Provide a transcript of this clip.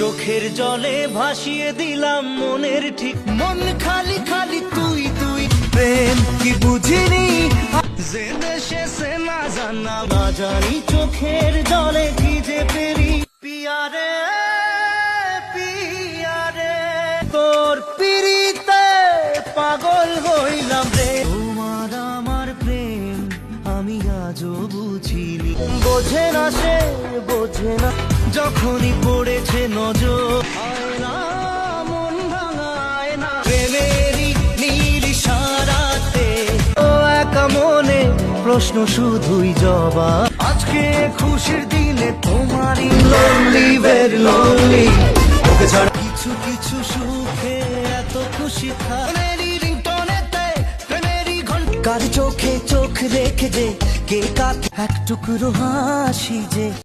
চোখের জলে ভাসিয়ে দিলাম মনের ঠিক, মন খালি খালি তুই তুই। প্রেম কি বুঝিনি জেনে শেষে না জানা, না জানি চোখের জলে কি যে পেরি। পিয়ারে পিয়ারে তোর পিরিতে পাগল হইলাম রে। তোমার আমার প্রেম আমি আজও বুঝিনি, বোঝে না সে বোঝে না, যখনই পড়েছে নজর আয়না মন ভাঙায় না। প্রেমেরই নীল ইশারাতে ও একা মনে প্রশ্ন শুধুই জবাব। আজকে খুশির দিনে তোমারই lonely very lonely, তোকে ছাড়া কিছু কিছু সুখে এত খুশি থাকি। রিংটনেতে প্রেমেরই ঘন্টা, কার চোখে চোখ রেখে যে কে কাকে এক টুকরো হাসি যে।